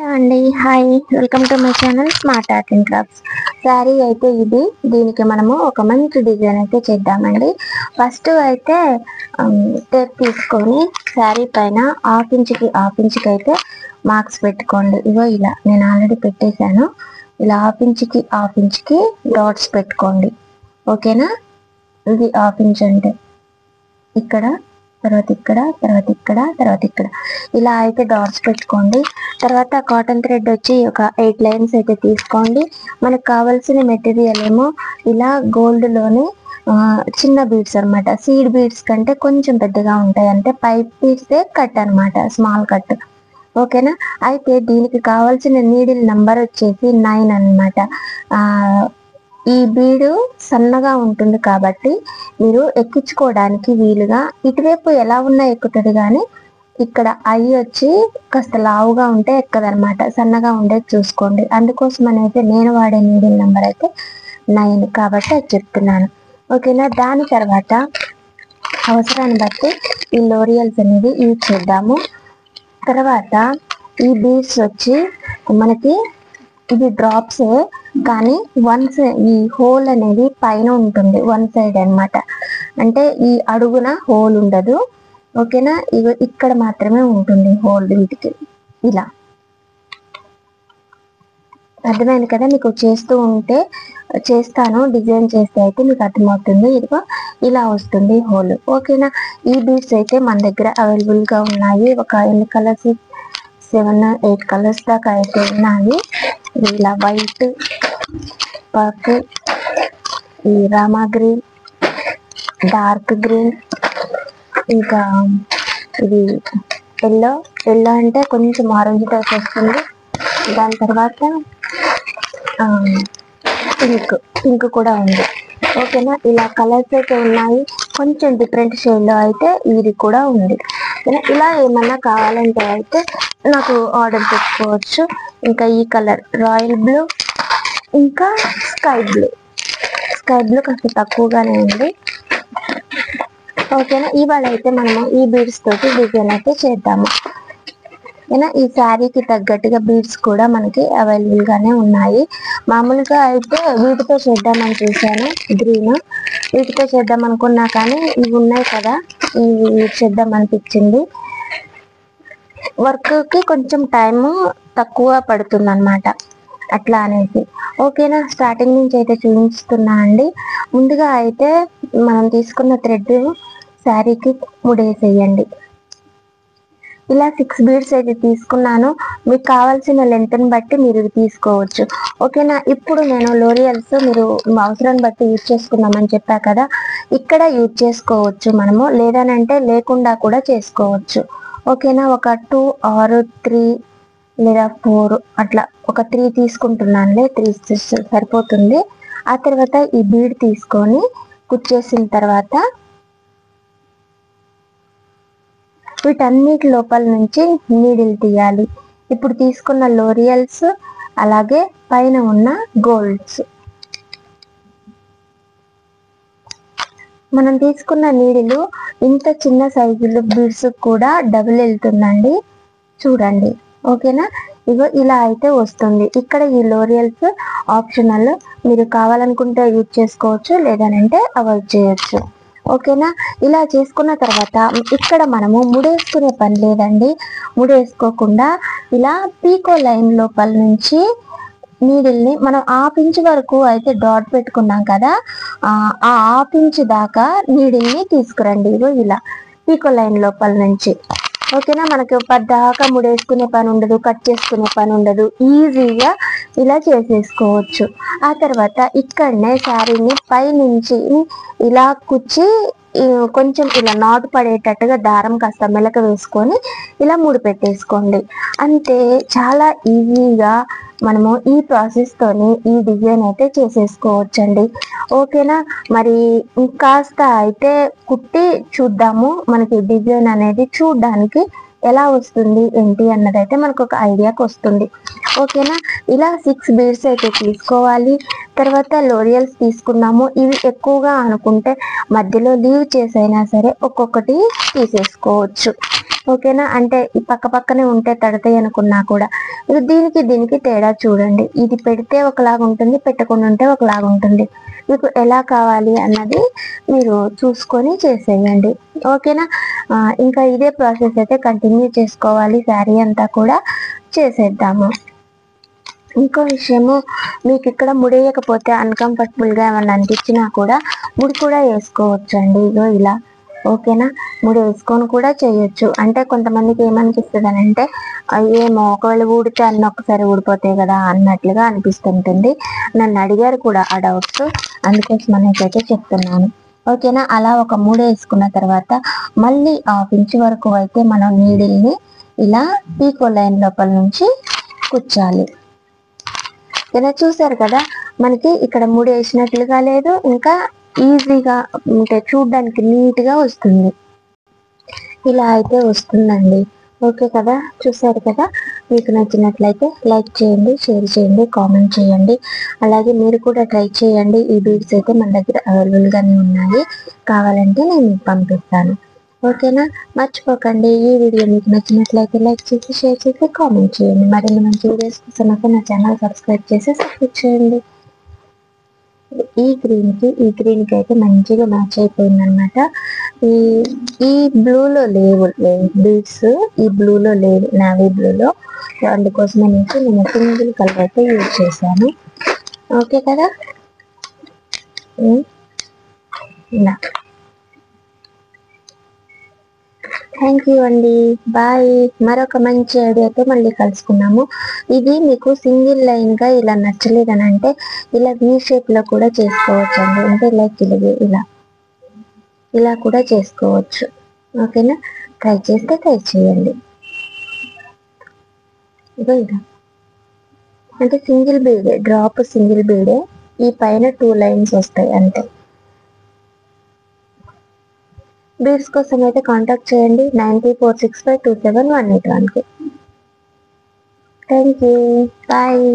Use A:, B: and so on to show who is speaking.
A: అండి hi, welcome to my channel smart art and crafts. Sari అయితే ఇది. దీనికి మనము ఒక మంచి డిజైన్ అయితే చేద్దామండి. ఫస్ట్ అయితే టేప్ తీసుకొని శారీ పైన హాఫ్ ఇంచుకి అయితే మార్క్స్ పెట్టుకోండి. ఇగో ఇలా నేను ఆల్రెడీ పెట్టేశాను. ఇలా హాఫ్ ఇంచుకి డాట్స్ పెట్టుకోండి. ఓకేనా? ఇది హాఫ్ ఇంచ్ అంటే ఇక్కడ, తర్వాత ఇక్కడ, తర్వాత ఇక్కడ ఇలా అయితే డాట్స్ పెట్టుకోండి. తర్వాత కాటన్ థ్రెడ్ వచ్చి ఒక 8 లైన్స్ అయితే తీసుకోండి. మనకు కావాల్సిన మెటీరియల్ ఏమో ఇలా గోల్డ్ లోని చిన్న బీడ్స్ అనమాట. సీడ్ బీడ్స్ కంటే కొంచెం పెద్దగా ఉంటాయి, అంటే పైప్ తీస్తే కట్ అనమాట, స్మాల్ కట్. ఓకేనా? అయితే దీనికి కావాల్సిన నీడిల్ నంబర్ వచ్చేసి 9 అనమాట. ఈ బీడు సన్నగా ఉంటుంది కాబట్టి మీరు ఎక్కించుకోవడానికి వీలుగా ఇటువైపు ఎలా ఉన్నా ఎక్కుతుంది, కానీ ఇక్కడ ఐ వచ్చి కాస్త లావుగా ఉంటే ఎక్కదనమాట, సన్నగా ఉండేది చూసుకోండి. అందుకోసం అనేది నేను వాడే నీడిల్ నెంబర్ అయితే 9 కాబట్టి అది చెప్తున్నాను. ఓకేనా? దాని తర్వాత అవసరాన్ని బట్టి ఈ లోరియల్స్ అనేది యూజ్ చేద్దాము. తర్వాత ఈ బీడ్స్ వచ్చి మనకి ఇది డ్రాప్స్, కానీ ఈ హోల్ అనేది పైన ఉంటుంది, వన్ సైడ్ అనమాట. అంటే ఈ అడుగున హోల్ ఉండదు. ఓకేనా? ఇక్కడ మాత్రమే ఉంటుంది హోల్ వీటికి. ఇలా అర్థమైంది కదా? మీకు చేస్తాను డిజైన్ చేస్తే అయితే మీకు అర్థమవుతుంది. ఇదిగో ఇలా వస్తుంది హోల్. ఓకేనా? ఈ బీడ్స్ అయితే మన దగ్గర అవైలబుల్ గా ఉన్నాయి. ఒక ఎన్ని కలర్స్, 7-8 కలర్స్ దాకా అయితే ఉన్నాయి. ఇలా వైట్, పర్పుల్, ఈ రామా గ్రీన్, డార్క్ గ్రీన్, ఇంకా ఇది ఎల్లో అంటే కొంచెం ఆరెంజ్ టైప్ వస్తుంది. దాని తర్వాత పింక్ కూడా ఉంది. ఓకేనా? ఇలా కలర్స్ అయితే ఉన్నాయి. కొంచెం డిఫరెంట్ షేడ్లో అయితే ఇది కూడా ఉంది. ఇలా ఏమన్నా కావాలంటే అయితే నాకు ఆర్డర్ పెట్టుకోవచ్చు. ఇంకా ఈ కలర్ రాయల్ బ్లూ, ఇంకా స్కై బ్లూ కాస్త తక్కువగానే ఉంది. ఓకేనా? ఇవాళ అయితే మనము ఈ బీడ్స్ తోటి డిజైన్ అయితే చేద్దాము. ఓకేనా? ఈ శారీకి తగ్గట్టుగా బీడ్స్ కూడా మనకి అవైలబుల్ గానే ఉన్నాయి. మామూలుగా అయితే వీటితో చేద్దామని చూసాను, గ్రీన్ వీటితో చేద్దాం అనుకున్నా, కానీ ఇవి ఉన్నాయి కదా, ఇవి చేద్దాం అనిపించింది. వర్క్ కి కొంచెం టైము తక్కువ పడుతుంది అనమాట, అట్లా అనేసి. ఓకేనా? స్టార్టింగ్ నుంచి అయితే చూపిస్తున్నా అండి. ముందుగా అయితే మనం తీసుకున్న థ్రెడ్ శారీకి ముడేసేయండి. ఇలా 6 బీడ్స్ అయితే తీసుకున్నాను. మీకు కావాల్సిన లెంత్ని బట్టి మీరు తీసుకోవచ్చు. ఓకేనా? ఇప్పుడు నేను లోరియల్స్ మీరు అవసరాన్ని బట్టి యూజ్ చేసుకుందామని చెప్పా కదా, ఇక్కడ యూజ్ చేసుకోవచ్చు మనము, లేదనంటే లేకుండా కూడా చేసుకోవచ్చు. ఓకేనా? ఒక 2 or 3 లేదా 4 అట్లా ఒక 3 తీసుకుంటున్నానులే, 3 సరిపోతుంది. ఆ తర్వాత ఈ బీడ్ తీసుకొని కుచ్చేసిన తర్వాత వీటన్నిటి లోపల నుంచి నీడిల్ తీయాలి. ఇప్పుడు తీసుకున్న లోరియల్స్ అలాగే పైన ఉన్న గోల్డ్స్, మనం తీసుకున్న నీడిలు ఇంత చిన్న సైజులు బీడ్స్ కూడా డబుల్ వెళ్తుందండి, చూడండి. ఓకేనా? ఇగో ఇలా అయితే వస్తుంది. ఇక్కడ ఈ లోరియల్స్ ఆప్షనల్, మీరు కావాలనుకుంటే యూజ్ చేసుకోవచ్చు, లేదనంటే అవాయిడ్ చేయొచ్చు. ఓకేనా? ఇలా చేసుకున్న తర్వాత ఇక్కడ మనము ముడేసుకునే పని లేదండి. ముడేసుకోకుండా ఇలా పీకో లైన్ లోపల నుంచి నీడిల్ని మనం హాఫ్ ఇంచ్ వరకు అయితే డాట్ పెట్టుకున్నాం కదా, ఆ హాఫ్ ఇంచ్ దాకా నీడిల్ని తీసుకురండి. ఇగో ఇలా పీకో లైన్ లోపల నుంచి. ఓకేనా? మనకి పద్దాకా ముడేసుకునే పని ఉండదు, కట్ చేసుకునే పని ఉండదు, ఈజీగా ఇలా చేసేసుకోవచ్చు. ఆ తర్వాత ఇక్కడనే శారీని పైనుంచి ఇలా కుచ్చి కొంచెం ఇలా నాటు పడేటట్టుగా దారం కాస్త మెలక వేసుకొని ఇలా ముడి పెట్టేసుకోండి. అంతే, చాలా ఈజీగా మనము ఈ ప్రాసెస్ తోని ఈ డిజైన్ అయితే చేసేసుకోవచ్చండి. ఓకేనా? మరి ఇంకాస్త అయితే కుట్టి చూద్దాము, మనకి డిజైన్ అనేది చూడడానికి ఎలా వస్తుంది ఏంటి అన్నదైతే మనకు ఒక ఐడియాకి వస్తుంది. ఓకేనా? ఇలా 6 బీడ్స్ అయితే తీసుకోవాలి. తర్వాత లోరియల్స్ తీసుకున్నాము. ఇవి ఎక్కువగా అనుకుంటే మధ్యలో లీవ్ చేసైనా సరే ఒక్కొక్కటి తీసేసుకోవచ్చు. ఓకేనా. అంటే ఈ పక్క పక్కనే ఉంటే తడతాయి అనుకున్నా కూడా దీనికి తేడా చూడండి. ఇది పెడితే ఒకలాగా ఉంటుంది, పెట్టకుండా ఉంటే ఒకలాగా ఉంటుంది. మీకు ఎలా కావాలి అన్నది మీరు చూసుకొని చేసేయండి. ఓకేనా. ఇంకా ఇదే ప్రాసెస్ అయితే కంటిన్యూ చేసుకోవాలి. శారీ అంతా కూడా చేసేద్దాము. ఇంకో విషయము, మీకు ఇక్కడ ముడేయకపోతే అన్కంఫర్టబుల్గా ఏమన్నా అనిపించినా కూడా ముడి కూడా వేసుకోవచ్చండి. ఇగో ఇలా. ఓకేనా. ముడి వేసుకొని కూడా చేయొచ్చు. అంటే కొంతమందికి ఏమనిపిస్తుంది అని అంటే ఏమో ఒకవేళ ఊడితే అన్నీ ఒక్కసారి ఊడిపోతాయి కదా అన్నట్లుగా అనిపిస్తుంటుంది. నన్ను అడిగారు కూడా ఆ డౌట్స్, అందుకోసం అనేసి చెప్తున్నాను. ఓకేనా. అలా ఒక 3 వేసుకున్న తర్వాత మళ్ళీ 1/2 ఇంచ్ వరకు అయితే మనం నీడిల్ని ఇలా పీకో లైన్ లోపల నుంచి కుచ్చాలి. ఇలా చూసారు కదా, మనకి ఇక్కడ 3 వేసినట్లుగా లేదు, ఇంకా ఈజీగా అంటే చూడ్డానికి నీట్గా వస్తుంది. ఇలా అయితే వస్తుందండి. ఓకే కదా. చూసారు కదా. మీకు నచ్చినట్లయితే లైక్ చేయండి, షేర్ చేయండి, కామెంట్ చేయండి. అలాగే మీరు కూడా ట్రై చేయండి. ఈ బీడ్స్ అయితే మన దగ్గర అవైలబుల్గానే ఉన్నాయి. కావాలంటే నేను మీకు పంపిస్తాను. ఓకేనా. మర్చిపోకండి, ఈ వీడియో మీకు నచ్చినట్లయితే లైక్ చేసి, షేర్ చేసి, కామెంట్ చేయండి. మరిన్ని మంచి వీడియోస్ కోసం నా ఛానల్ సబ్స్క్రైబ్ చేసి సపోర్ట్ చేయండి. ఈ గ్రీన్కి అయితే మంచిగా మ్యాచ్ అయిపోయింది అనమాట. ఈ బ్లూలో లేవు బీడ్స్, ఈ బ్లూలో లేవు, నావీ బ్లూలో. అందుకోసం అనేసి నేను సింగిల్ కలర్ అయితే యూజ్ చేశాను. ఓకే కదా. ఇలా. థ్యాంక్ యూ అండి. బాయ్. మరొక మంచి ఐడియాతో మళ్ళీ కలుసుకున్నాము. ఇది మీకు సింగిల్ లైన్గా ఇలా నచ్చలేదని అంటే ఇలా వీ షేప్లో కూడా చేసుకోవచ్చు అండి. అంటే లైక్ ఇలా కూడా చేసుకోవచ్చు. ఓకేనా. ట్రై చేస్తే ట్రై చేయండి. ఇదో ఇలా అంటే single Bide, drop single Bide. ఈ పైన 2 లైన్స్ వస్తాయి అంతే. బీడ్స్ కోసం అయితే కాంటాక్ట్ చేయండి 94652718 థ్యాంక్ యూ. బాయ్.